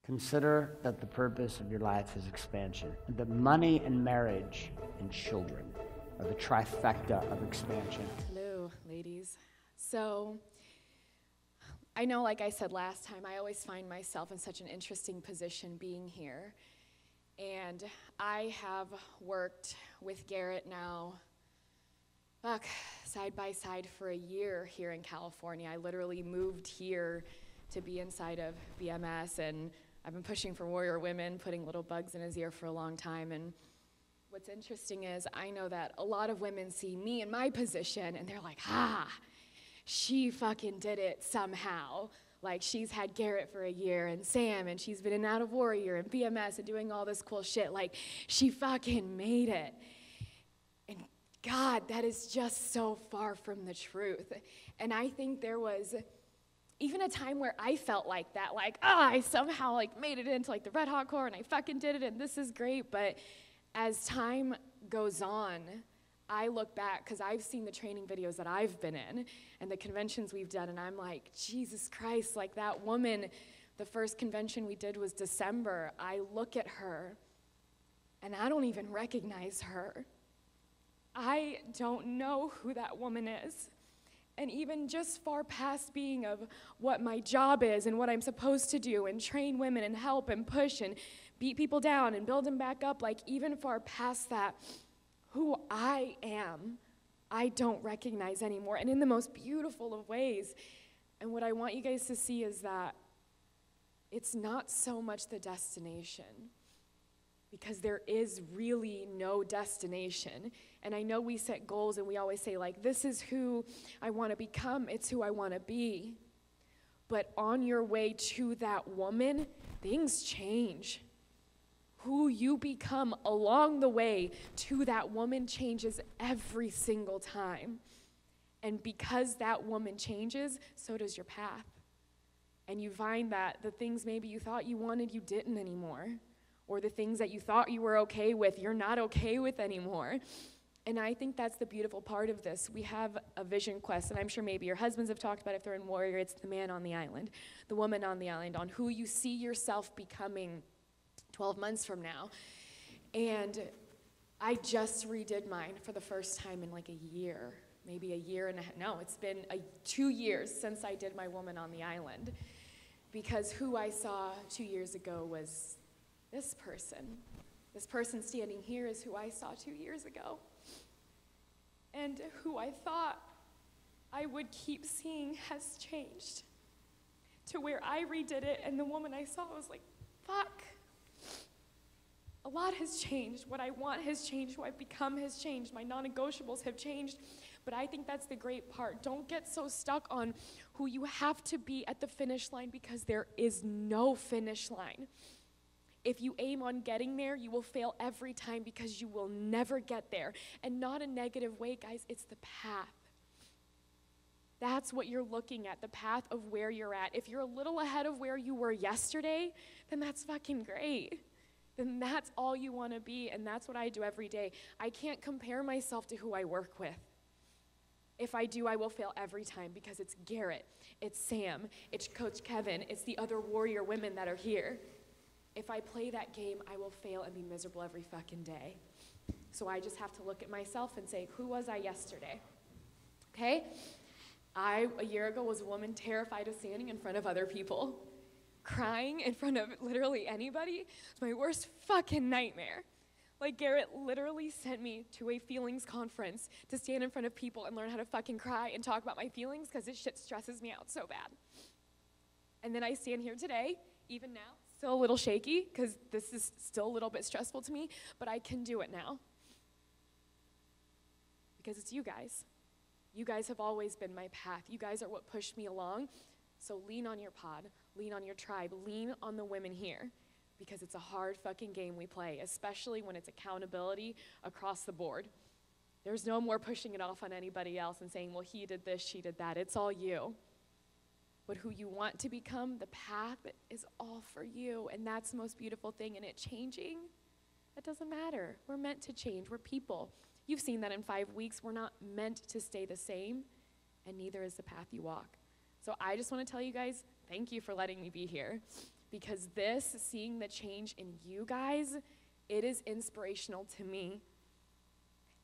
Consider that the purpose of your life is expansion, and that money and marriage and children are the trifecta of expansion. Hello, ladies. So, I know, like I said last time, I always find myself in such an interesting position being here. And I have worked with Garrett now, side by side for a year here in California. I literally moved here to be inside of BMS, and I've been pushing for Warrior Women, putting little bugs in his ear for a long time. And what's interesting is I know that a lot of women see me in my position, and they're like, she fucking did it somehow. Like, she's had Garrett for a year, and Sam, and she's been in and out of Warrior, and BMS, and doing all this cool shit. Like, she fucking made it. And God, that is just so far from the truth. And I think there was even a time where I felt like that, like, I somehow, like, made it into, like, the Red Hot Corps, and I fucking did it, and this is great. But as time goes on, I look back, because I've seen the training videos that I've been in and the conventions we've done, and I'm like, Jesus Christ, like that woman, the first convention we did was December. I look at her, and I don't even recognize her. I don't know who that woman is. And even just far past being of what my job is and what I'm supposed to do and train women and help and push and beat people down and build them back up, like even far past that, who I am, I don't recognize anymore, and in the most beautiful of ways. And what I want you guys to see is that it's not so much the destination, because there is really no destination. And I know we set goals and we always say, like, this is who I want to become, it's who I want to be. But on your way to that woman, things change. Who you become along the way to that woman changes every single time. And because that woman changes, so does your path. And you find that the things maybe you thought you wanted, you didn't anymore. Or the things that you thought you were okay with, you're not okay with anymore. And I think that's the beautiful part of this. We have a vision quest, and I'm sure maybe your husbands have talked about it if they're in Warrior. It's the man on the island, the woman on the island, on who you see yourself becoming 12 months from now. And I just redid mine for the first time in like a year, maybe a year and a half. No, it's been 2 years since I did my woman on the island, because who I saw 2 years ago was this person. This person standing here is who I saw 2 years ago. And who I thought I would keep seeing has changed to where I redid it, and the woman I saw was like, fuck. A lot has changed. What I want has changed. Who I've become has changed. My non-negotiables have changed. But I think that's the great part. Don't get so stuck on who you have to be at the finish line, because there is no finish line. If you aim on getting there, you will fail every time, because you will never get there. And not a negative way, guys. It's the path. That's what you're looking at, the path of where you're at. If you're a little ahead of where you were yesterday, then that's fucking great. Then that's all you want to be, and that's what I do every day. I can't compare myself to who I work with. If I do, I will fail every time, because it's Garrett, it's Sam, it's Coach Kevin, it's the other Warrior women that are here. If I play that game, I will fail and be miserable every fucking day. So I just have to look at myself and say, who was I yesterday? Okay? I, a year ago, was a woman terrified of standing in front of other people. Crying in front of literally anybody was my worst fucking nightmare. Like, Garrett literally sent me to a feelings conference to stand in front of people and learn how to fucking cry and talk about my feelings, because this shit stresses me out so bad. And then I stand here today, even now, still a little shaky, because this is still a little bit stressful to me, but I can do it now. Because it's you guys. You guys have always been my path. You guys are what pushed me along. So lean on your pod, lean on your tribe, lean on the women here, because it's a hard fucking game we play, especially when it's accountability across the board. There's no more pushing it off on anybody else and saying, well, he did this, she did that. It's all you. But who you want to become, the path is all for you, and that's the most beautiful thing. And it changing, that doesn't matter. We're meant to change. We're people. You've seen that in 5 weeks. We're not meant to stay the same, and neither is the path you walk. So I just want to tell you guys, thank you for letting me be here. because seeing the change in you guys, it is inspirational to me.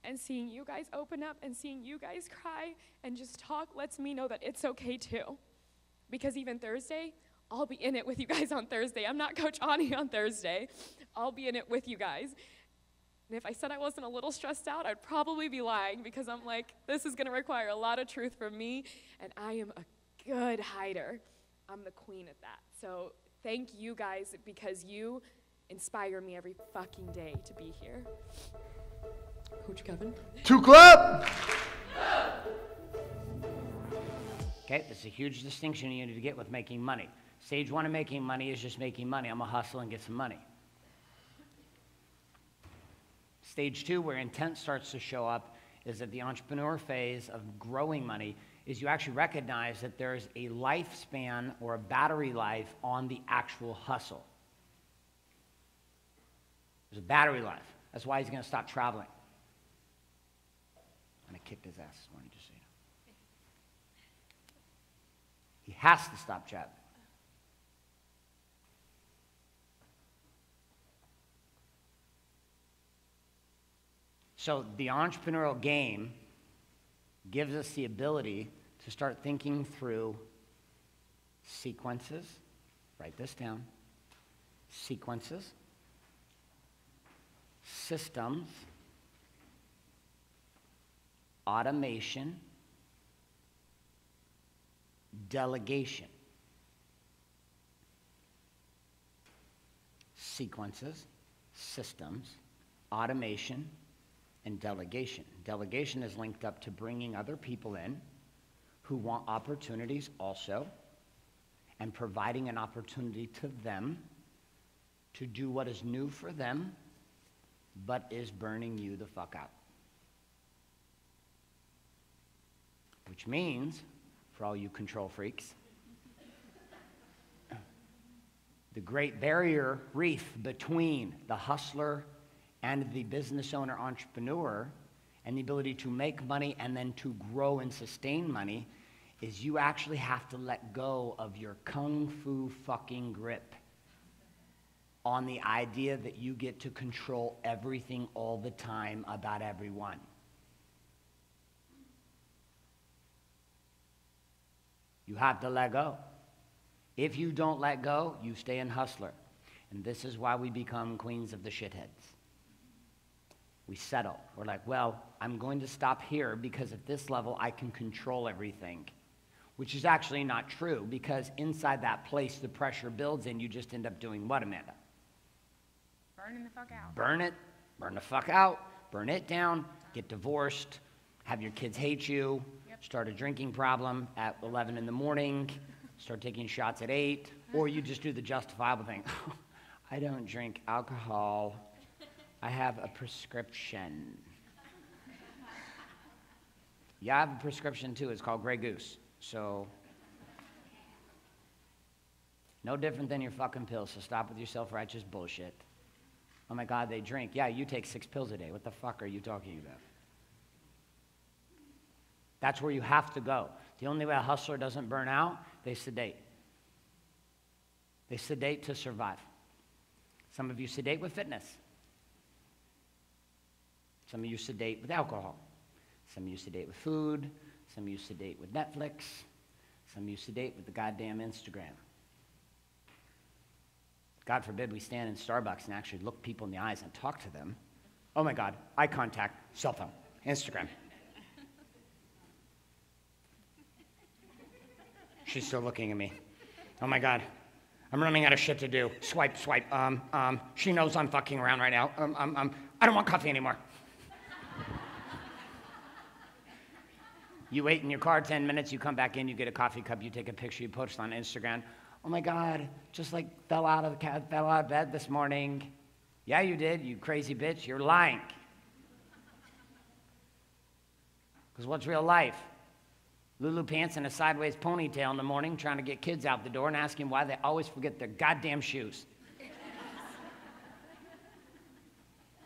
And seeing you guys open up and seeing you guys cry and just talk lets me know that it's okay too. Because even Thursday, I'll be in it with you guys on Thursday. I'm not Coach Ani on Thursday. I'll be in it with you guys. And if I said I wasn't a little stressed out, I'd probably be lying, because I'm like, this is going to require a lot of truth from me, and I am a good hider. I'm the queen at that. So thank you guys, because you inspire me every fucking day to be here. Coach Kevin. 2 Club! Okay, that's a huge distinction you need to get with making money. Stage 1 of making money is just making money. I'm gonna hustle and get some money. Stage 2, where intent starts to show up, is that the entrepreneur phase of growing money is you actually recognize that there's a lifespan or a battery life on the actual hustle. There's a battery life. That's why he's gonna stop traveling. And I kicked his ass, why don't you just say it? He has to stop traveling. So the entrepreneurial game gives us the ability to start thinking through sequences. Write this down. Sequences, systems, automation, delegation. Sequences, systems, automation, and delegation. Delegation is linked up to bringing other people in who want opportunities also, and providing an opportunity to them to do what is new for them, but is burning you the fuck out. Which means, for all you control freaks, the great barrier reef between the hustler and the business owner entrepreneur, and the ability to make money and then to grow and sustain money, is you actually have to let go of your kung fu fucking grip on the idea that you get to control everything all the time about everyone. You have to let go. If you don't let go, you stay in hustler. And this is why we become queens of the shitheads. We settle. We're like, well, I'm going to stop here because at this level I can control everything. Which is actually not true, because inside that place the pressure builds and you just end up doing what, Amanda? Burning the fuck out. Burn it, burn the fuck out, burn it down, get divorced, have your kids hate you, start a drinking problem at 11 in the morning, start taking shots at 8, or you just do the justifiable thing. I don't drink alcohol. I have a prescription. Yeah, I have a prescription too. It's called Grey Goose. So, no different than your fucking pills, so stop with your self-righteous bullshit. Oh my God, they drink. Yeah, you take 6 pills a day. What the fuck are you talking about? That's where you have to go. The only way a hustler doesn't burn out, they sedate. They sedate to survive. Some of you sedate with fitness. Some of you sedate with alcohol. Some of you sedate with food. Some of you sedate with Netflix. Some of you sedate with the goddamn Instagram. God forbid we stand in Starbucks and actually look people in the eyes and talk to them. Oh my God, eye contact, cell phone, Instagram. She's still looking at me. Oh my God, I'm running out of shit to do. Swipe, swipe. She knows I'm fucking around right now. I don't want coffee anymore. You wait in your car 10 minutes, you come back in, you get a coffee cup, you take a picture, you post on Instagram. Oh my God, just like fell out of bed this morning. Yeah, you did, you crazy bitch, you're lying. Because what's real life? Lulu pants and a sideways ponytail in the morning trying to get kids out the door and asking why they always forget their goddamn shoes.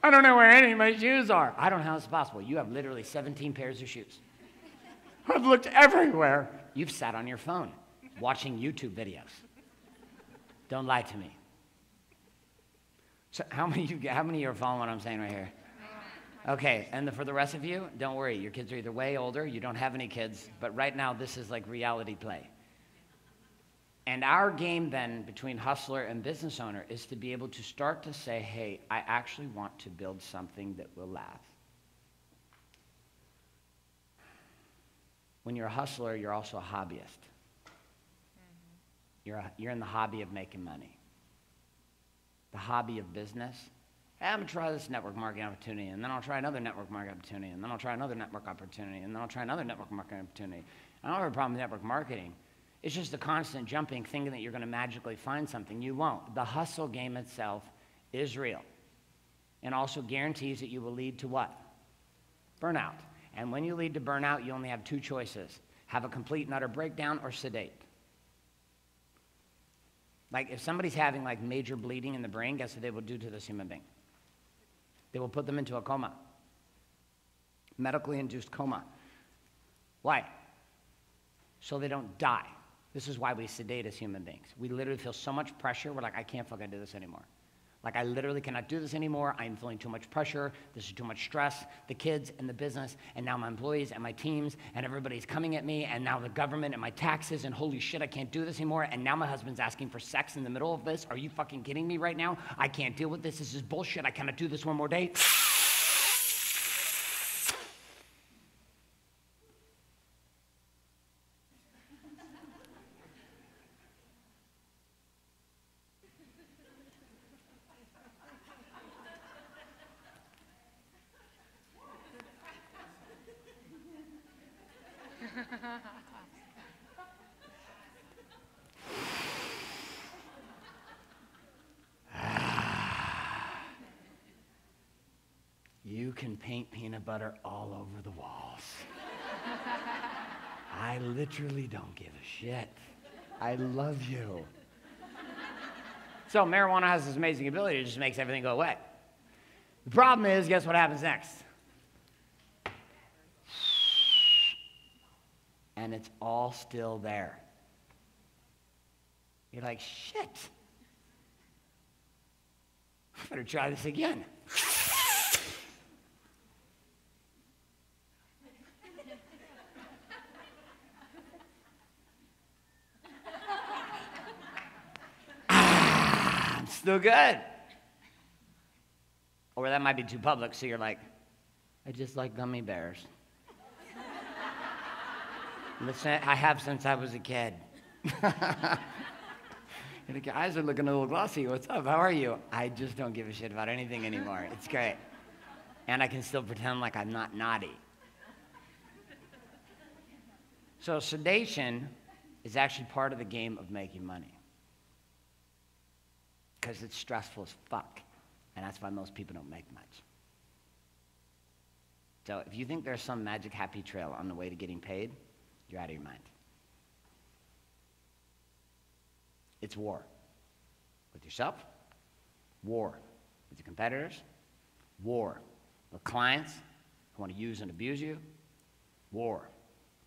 I don't know where any of my shoes are. I don't know how it's possible. You have literally 17 pairs of shoes. I've looked everywhere. You've sat on your phone watching YouTube videos. Don't lie to me. So how many of you are following what I'm saying right here? Okay, and for the rest of you, don't worry. Your kids are either way older, you don't have any kids, but right now this is like reality play. And our game then between hustler and business owner is to be able to start to say, hey, I actually want to build something that will last. When you're a hustler, you're also a hobbyist. You're in the hobby of making money. The hobby of business. Hey, I'm going to try this network marketing opportunity, and then I'll try another network marketing opportunity, and then I'll try another network opportunity, and then I'll try another network marketing opportunity. I don't have a problem with network marketing. It's just the constant jumping, thinking that you're going to magically find something. You won't. The hustle game itself is real and also guarantees that you will lead to what? Burnout. And when you lead to burnout, you only have two choices. Have a complete and utter breakdown or sedate. Like if somebody's having like major bleeding in the brain, guess what they will do to this human being? They will put them into a coma. Medically induced coma. Why? So they don't die. This is why we sedate as human beings. We literally feel so much pressure, we're like, I can't fucking do this anymore. Like, I literally cannot do this anymore. I'm feeling too much pressure. This is too much stress. The kids and the business, and now my employees and my teams, and everybody's coming at me, and now the government and my taxes, and holy shit, I can't do this anymore. And now my husband's asking for sex in the middle of this. Are you fucking kidding me right now? I can't deal with this. This is bullshit. I cannot do this one more day. You can paint peanut butter all over the walls. I literally don't give a shit. I love you. So marijuana has this amazing ability. It just makes everything go away. The problem is, guess what happens next? And it's all still there. You're like, shit. I better try this again. Still good. Or that might be too public, so you're like, I just like gummy bears. Listen, I have since I was a kid. And the guys are looking a little glossy. What's up? How are you? I just don't give a shit about anything anymore. It's great. And I can still pretend like I'm not naughty. So sedation is actually part of the game of making money. Because it's stressful as fuck. And that's why most people don't make much. So if you think there's some magic happy trail on the way to getting paid, you're out of your mind. It's war. With yourself, war. With your competitors, war. With clients who want to use and abuse you, war.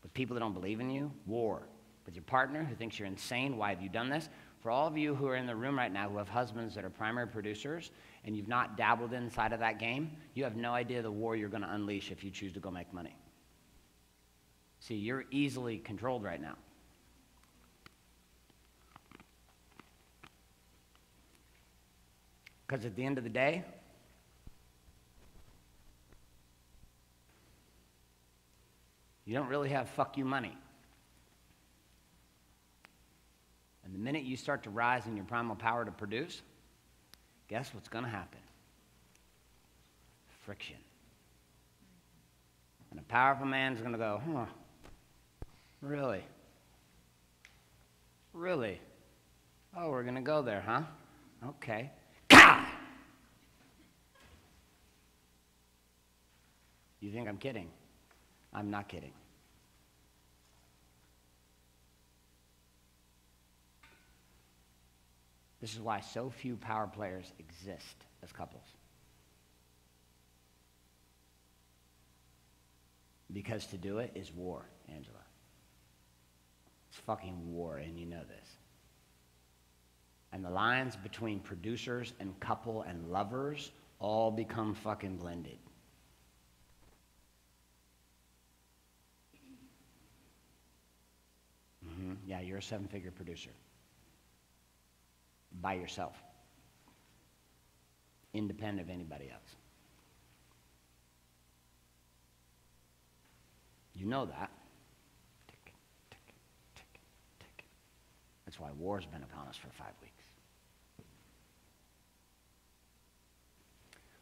With people that don't believe in you, war. With your partner who thinks you're insane, why have you done this? For all of you who are in the room right now who have husbands that are primary producers and you've not dabbled inside of that game, you have no idea the war you're going to unleash if you choose to go make money. See, you're easily controlled right now. Because at the end of the day, you don't really have fuck you money. And the minute you start to rise in your primal power to produce, guess what's going to happen? Friction. And a powerful man's going to go, huh, really? Really? Oh, we're going to go there, huh? Okay. Gah! You think I'm kidding? I'm not kidding. This is why so few power players exist as couples. Because to do it is war, Angela. It's fucking war, and you know this. And the lines between producers and couple and lovers all become fucking blended. Yeah, you're a 7-figure producer. By yourself. Independent of anybody else. You know that. Tick, tick, tick, tick. That's why war's been upon us for 5 weeks.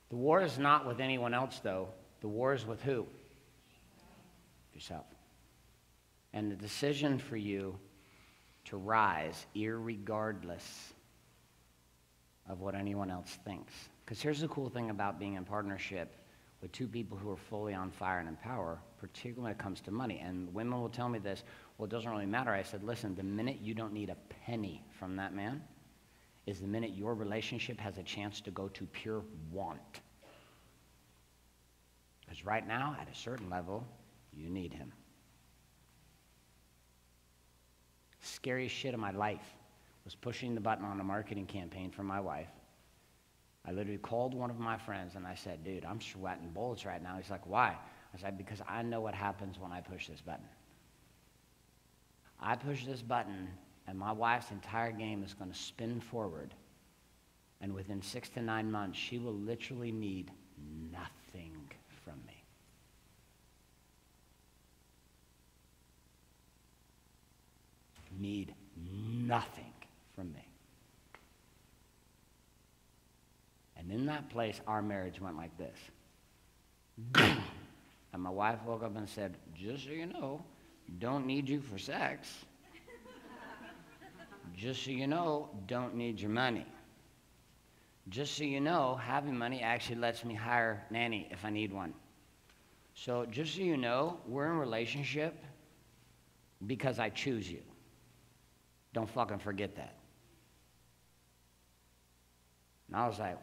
The war is not with anyone else, though. The war is with who? Yourself. And the decision for you to rise, irregardless of what anyone else thinks. Because here's the cool thing about being in partnership with two people who are fully on fire and in power, particularly when it comes to money. And women will tell me this, well, it doesn't really matter. I said, listen, the minute you don't need a penny from that man is the minute your relationship has a chance to go to pure want. Because right now, at a certain level, you need him. Scariest shit of my life was pushing the button on a marketing campaign for my wife. I literally called one of my friends and I said, dude, I'm sweating bullets right now. He's like, why? I said, because I know what happens when I push this button. I push this button and my wife's entire game is going to spin forward. And within 6 to 9 months, she will literally need nothing from me. Need nothing from me. And in that place, our marriage went like this. And my wife woke up and said, just so you know, don't need you for sex. Just so you know, don't need your money. Just so you know, having money actually lets me hire a nanny if I need one. So just so you know, we're in a relationship because I choose you. Don't fucking forget that. And I was like,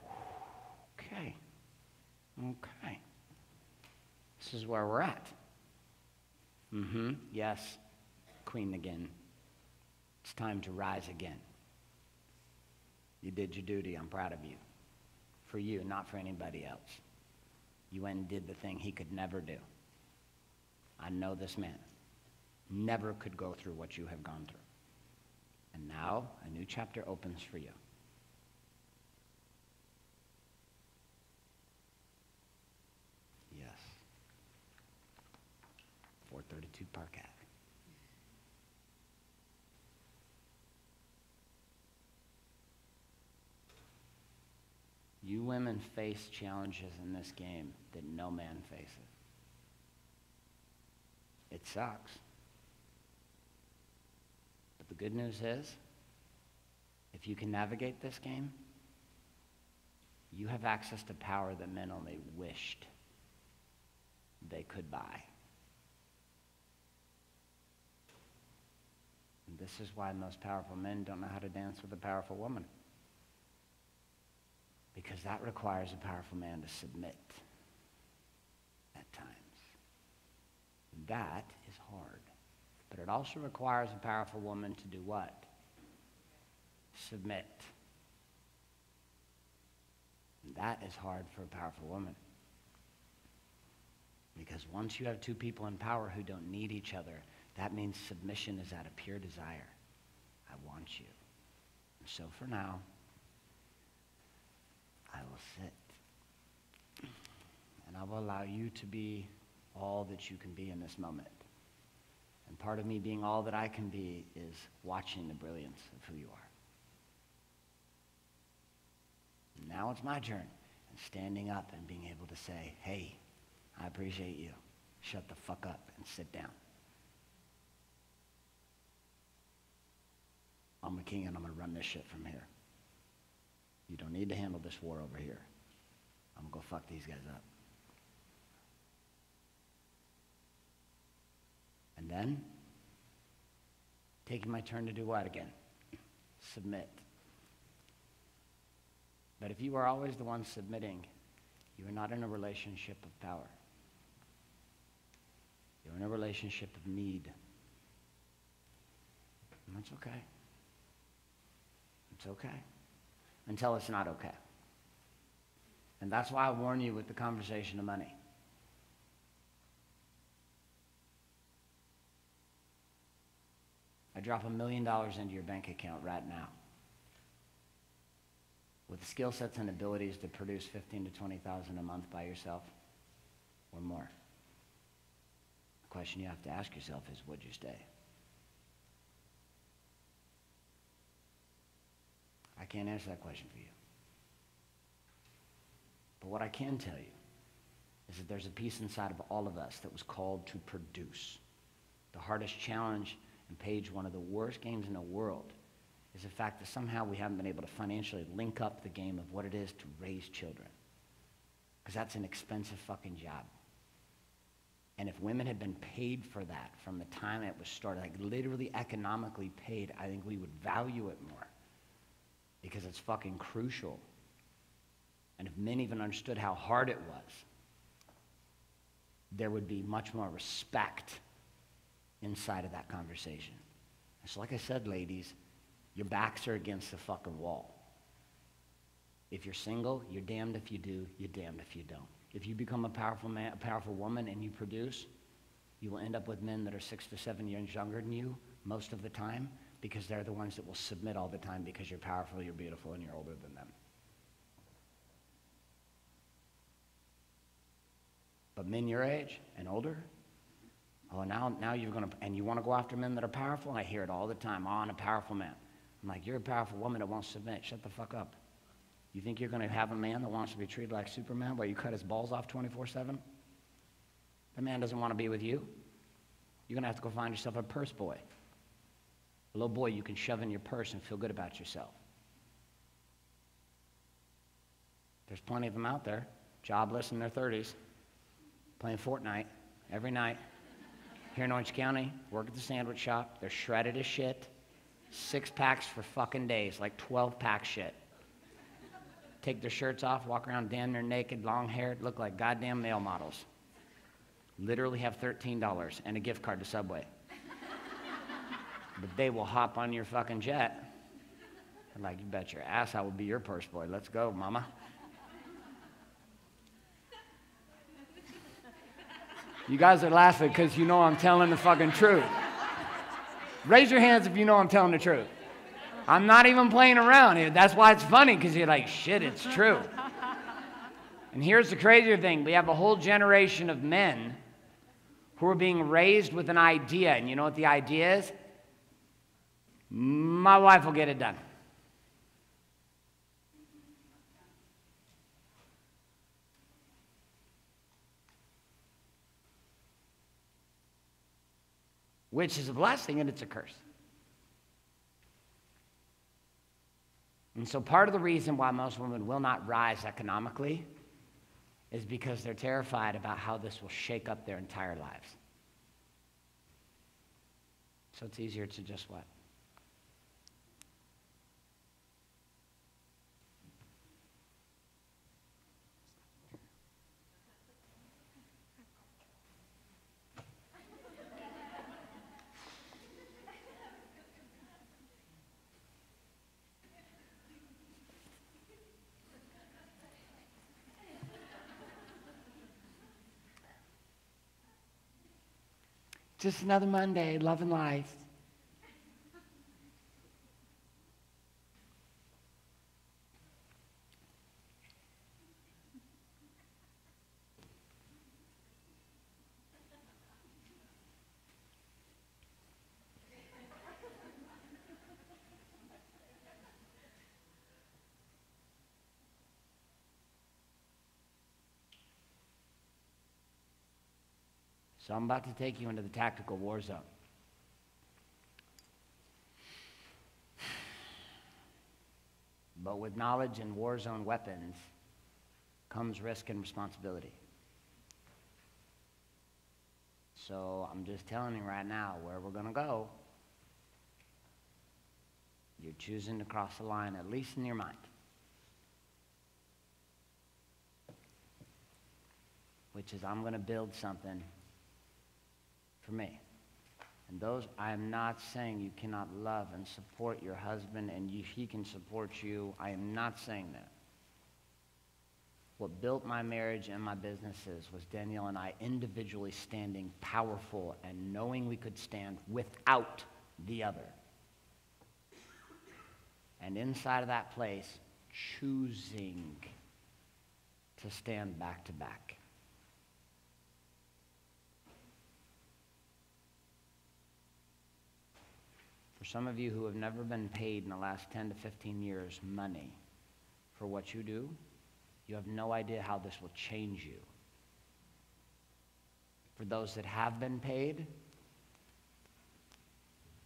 okay. This is where we're at. Yes, queen again. It's time to rise again. You did your duty. I'm proud of you. For you, not for anybody else. You went and did the thing he could never do. I know this man never could go through what you have gone through. And now a new chapter opens for you. Yes. 432 Park Ave. You women face challenges in this game that no man faces. It sucks. But the good news is, if you can navigate this game, you have access to power that men only wished they could buy. And this is why most powerful men don't know how to dance with a powerful woman. Because that requires a powerful man to submit at times. That is hard. But it also requires a powerful woman to do what? Submit. And that is hard for a powerful woman. Because once you have two people in power who don't need each other, that means submission is out of pure desire. I want you. And so for now, I will sit. And I will allow you to be all that you can be in this moment. And part of me being all that I can be is watching the brilliance of who you are. And now it's my turn. And standing up and being able to say, hey, I appreciate you. Shut the fuck up and sit down. I'm a king and I'm going to run this shit from here. You don't need to handle this war over here. I'm going to go fuck these guys up. And then, taking my turn to do what again? Submit. But if you are always the one submitting, you are not in a relationship of power. You're in a relationship of need. And that's okay. It's okay. Until it's not okay. And that's why I warn you with the conversation of money. I drop $1 million into your bank account right now with the skill sets and abilities to produce $15,000 to $20,000 a month by yourself or more. The question you have to ask yourself is, would you stay? I can't answer that question for you. But what I can tell you is that there's a piece inside of all of us that was called to produce. The hardest challenge and Paige, one of the worst games in the world is the fact that somehow we haven't been able to financially link up the game of what it is to raise children. Because that's an expensive fucking job. And if women had been paid for that from the time it was started, like literally economically paid, I think we would value it more. Because it's fucking crucial. And if men even understood how hard it was, there would be much more respect inside of that conversation. And so like I said, ladies, your backs are against the fucking wall. If you're single, you're damned if you do, you're damned if you don't. If you become a powerful man, a powerful woman, and you produce, you will end up with men that are 6 to 7 years younger than you most of the time, because they're the ones that will submit all the time because you're powerful, you're beautiful, and you're older than them. But men your age and older, oh, now you're going to, and you want to go after men that are powerful? I hear it all the time. Oh, I'm a powerful man. I'm like, you're a powerful woman that won't submit. Shut the fuck up. You think you're going to have a man that wants to be treated like Superman while you cut his balls off 24/7? That man doesn't want to be with you. You're going to have to go find yourself a purse boy. A little boy you can shove in your purse and feel good about yourself. There's plenty of them out there, jobless in their 30s, playing Fortnite every night. Here in Orange County, work at the sandwich shop. They're shredded as shit. 6 packs for fucking days, like 12-pack shit. Take their shirts off, walk around damn near naked, long-haired, look like goddamn male models. Literally have $13 and a gift card to Subway. But they will hop on your fucking jet. I'm like, you bet your ass I will be your purse boy. Let's go, mama. You guys are laughing because you know I'm telling the fucking truth. Raise your hands if you know I'm telling the truth. I'm not even playing around. That's why it's funny, because you're like, shit, it's true. And here's the crazier thing. We have a whole generation of men who are being raised with an idea. And you know what the idea is? My wife will get it done. Which is a blessing and it's a curse. And so part of the reason why most women will not rise economically is because they're terrified about how this will shake up their entire lives. So it's easier to just what? Just another Monday, loving life. So I'm about to take you into the tactical war zone. But with knowledge and war zone weapons comes risk and responsibility. So I'm just telling you right now where we're going to go. You're choosing to cross the line, at least in your mind. Which is, I'm going to build something for me. And those, I am not saying you cannot love and support your husband and he can support you. I am not saying that. What built my marriage and my businesses was Danielle and I individually standing powerful and knowing we could stand without the other. And inside of that place, choosing to stand back to back. For some of you who have never been paid in the last 10 to 15 years money for what you do, you have no idea how this will change you. For those that have been paid,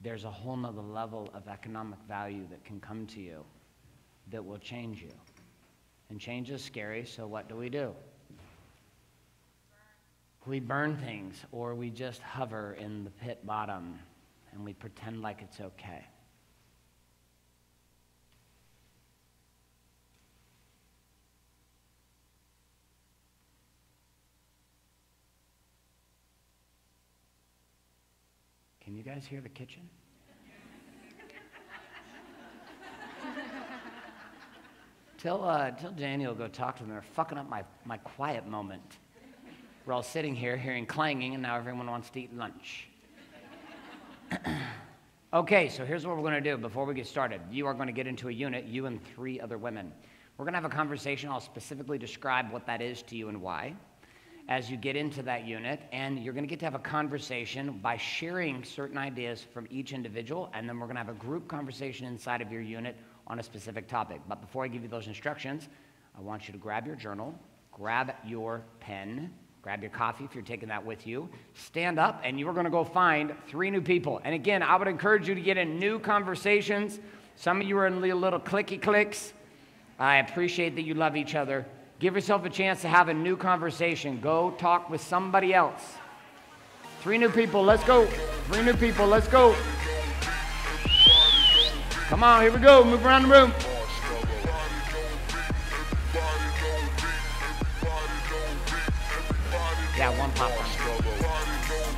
there's a whole nother level of economic value that can come to you that will change you. And change is scary, so what do? We burn things, or we just hover in the pit bottom, and we pretend like it's okay. Can you guys hear the kitchen? Tell Daniel go talk to them. They're fucking up my quiet moment. We're all sitting here hearing clanging, and now everyone wants to eat lunch. Okay, so here's what we're going to do before we get started. You are going to get into a unit, you and 3 other women. We're going to have a conversation. I'll specifically describe what that is to you and why as you get into that unit, and you're going to get to have a conversation by sharing certain ideas from each individual, and then we're going to have a group conversation inside of your unit on a specific topic. But before I give you those instructions, I want you to grab your journal, grab your pen, grab your coffee if you're taking that with you, stand up, and you are going to go find 3 new people. And again, I would encourage you to get in new conversations. Some of you are in little clicky clicks. I appreciate that you love each other. Give yourself a chance to have a new conversation. Go talk with somebody else. 3 new people, let's go. 3 new people, let's go. Come on, here we go. Move around the room. Yeah, 1 popcorn.